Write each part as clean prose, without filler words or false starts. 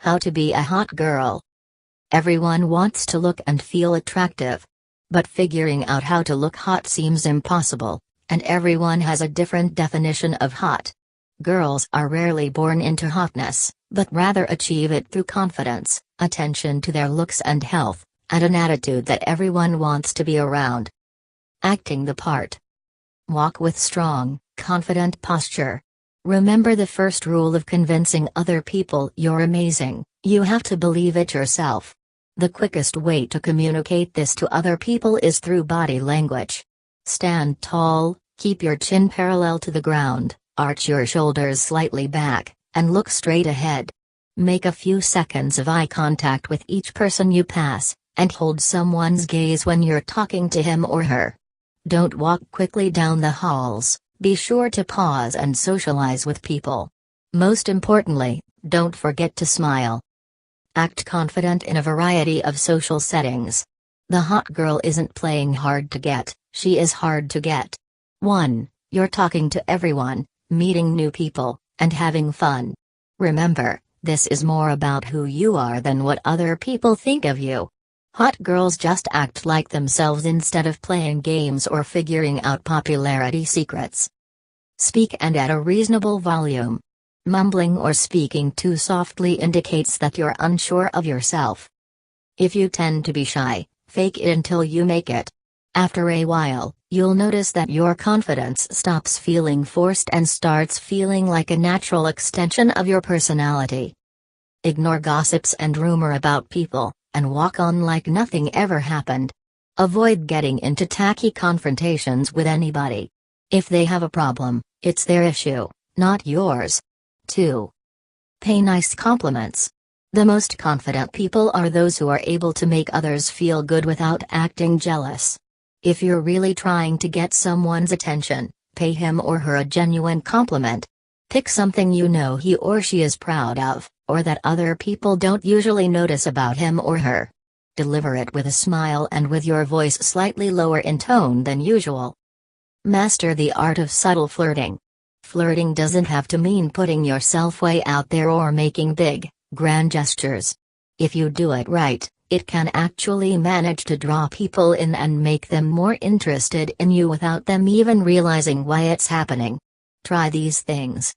How to be a hot girl. Everyone wants to look and feel attractive. But figuring out how to look hot seems impossible, and everyone has a different definition of hot. Girls are rarely born into hotness, but rather achieve it through confidence, attention to their looks and health, and an attitude that everyone wants to be around. Acting the part. Walk with strong, confident posture. Remember the first rule of convincing other people you're amazing: you have to believe it yourself. The quickest way to communicate this to other people is through body language. Stand tall, keep your chin parallel to the ground, arch your shoulders slightly back, and look straight ahead. Make a few seconds of eye contact with each person you pass, and hold someone's gaze when you're talking to him or her. Don't walk quickly down the halls. Be sure to pause and socialize with people. Most importantly, don't forget to smile. Act confident in a variety of social settings. The hot girl isn't playing hard to get, she is hard to get. 1. You're talking to everyone, meeting new people, and having fun. Remember, this is more about who you are than what other people think of you. Hot girls just act like themselves instead of playing games or figuring out popularity secrets. Speak and at a reasonable volume. Mumbling or speaking too softly indicates that you're unsure of yourself. If you tend to be shy, fake it until you make it. After a while, you'll notice that your confidence stops feeling forced and starts feeling like a natural extension of your personality. Ignore gossips and rumor about people, and walk on like nothing ever happened. Avoid getting into tacky confrontations with anybody. If they have a problem, it's their issue, not yours. 2. Pay nice compliments. The most confident people are those who are able to make others feel good without acting jealous. If you're really trying to get someone's attention, pay him or her a genuine compliment. Pick something you know he or she is proud of, or that other people don't usually notice about him or her. Deliver it with a smile and with your voice slightly lower in tone than usual. Master the art of subtle flirting. Flirting doesn't have to mean putting yourself way out there or making big, grand gestures. If you do it right, it can actually manage to draw people in and make them more interested in you without them even realizing why it's happening. Try these things.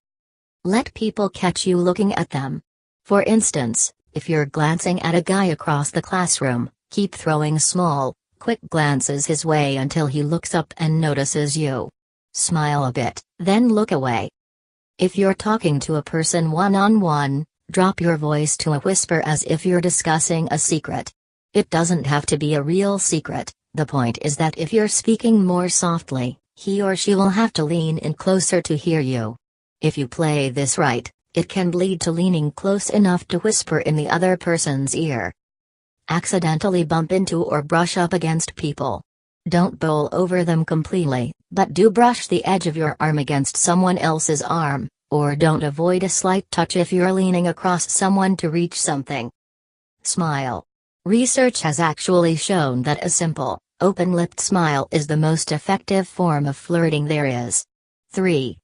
Let people catch you looking at them. For instance, if you're glancing at a guy across the classroom, keep throwing small, quick glances his way until he looks up and notices you. Smile a bit, then look away. If you're talking to a person one-on-one, drop your voice to a whisper as if you're discussing a secret. It doesn't have to be a real secret, the point is that if you're speaking more softly, he or she will have to lean in closer to hear you. If you play this right, it can lead to leaning close enough to whisper in the other person's ear. Accidentally bump into or brush up against people. Don't bowl over them completely, but do brush the edge of your arm against someone else's arm, or don't avoid a slight touch if you're leaning across someone to reach something. Smile. Research has actually shown that a simple, open-lipped smile is the most effective form of flirting there is. 3.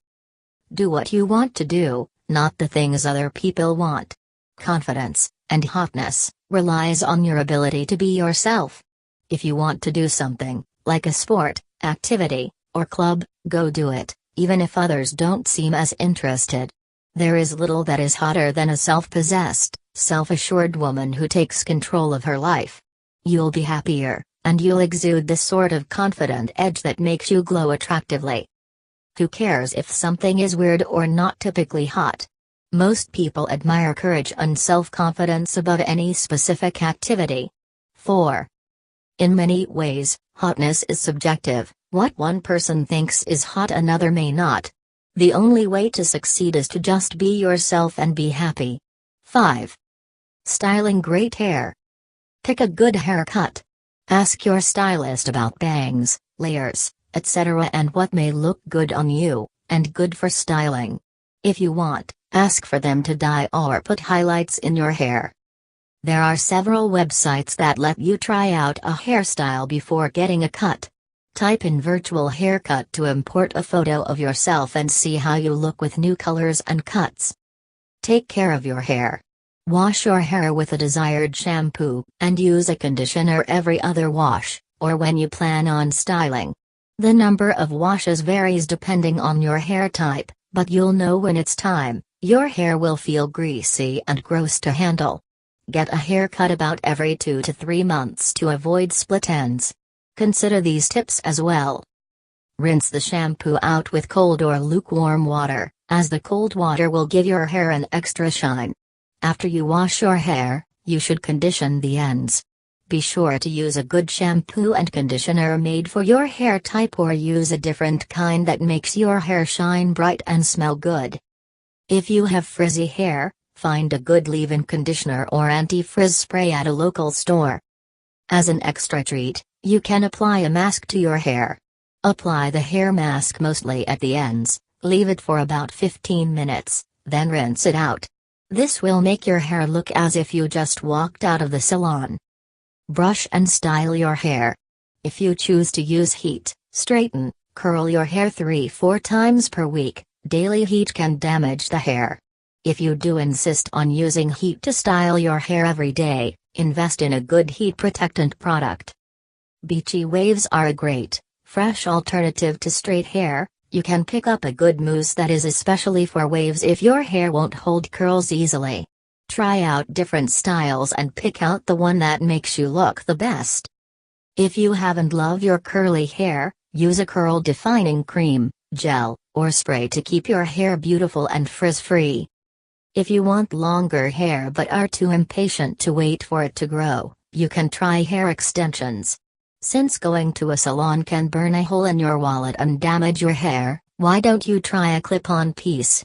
Do what you want to do, not the things other people want. Confidence, and hotness, relies on your ability to be yourself. If you want to do something, like a sport, activity, or club, go do it, even if others don't seem as interested. There is little that is hotter than a self-possessed, self-assured woman who takes control of her life. You'll be happier, and you'll exude the sort of confident edge that makes you glow attractively. Who cares if something is weird or not typically hot? Most people admire courage and self-confidence above any specific activity. 4. In many ways, hotness is subjective. What one person thinks is hot another may not. The only way to succeed is to just be yourself and be happy. 5. Styling great hair. Pick a good haircut. Ask your stylist about bangs, layers, etc. and what may look good on you, and good for styling. If you want, ask for them to dye or put highlights in your hair. There are several websites that let you try out a hairstyle before getting a cut. Type in virtual haircut to import a photo of yourself and see how you look with new colors and cuts. Take care of your hair. Wash your hair with a desired shampoo, and use a conditioner every other wash, or when you plan on styling. The number of washes varies depending on your hair type, but you'll know when it's time. Your hair will feel greasy and gross to handle. Get a haircut about every 2 to 3 months to avoid split ends. Consider these tips as well. Rinse the shampoo out with cold or lukewarm water, as the cold water will give your hair an extra shine. After you wash your hair, you should condition the ends. Be sure to use a good shampoo and conditioner made for your hair type, or use a different kind that makes your hair shine bright and smell good. If you have frizzy hair, find a good leave-in conditioner or anti-frizz spray at a local store. As an extra treat, you can apply a mask to your hair. Apply the hair mask mostly at the ends, leave it for about 15 minutes, then rinse it out. This will make your hair look as if you just walked out of the salon. Brush and style your hair. If you choose to use heat, straighten, curl your hair 3-4 times per week. Daily heat can damage the hair. If you do insist on using heat to style your hair every day, invest in a good heat protectant product. Beachy waves are a great, fresh alternative to straight hair. You can pick up a good mousse that is especially for waves if your hair won't hold curls easily. Try out different styles and pick out the one that makes you look the best. If you haven't love your curly hair, use a curl defining cream, gel, or spray to keep your hair beautiful and frizz-free. If you want longer hair but are too impatient to wait for it to grow, you can try hair extensions. Since going to a salon can burn a hole in your wallet and damage your hair, why don't you try a clip-on piece?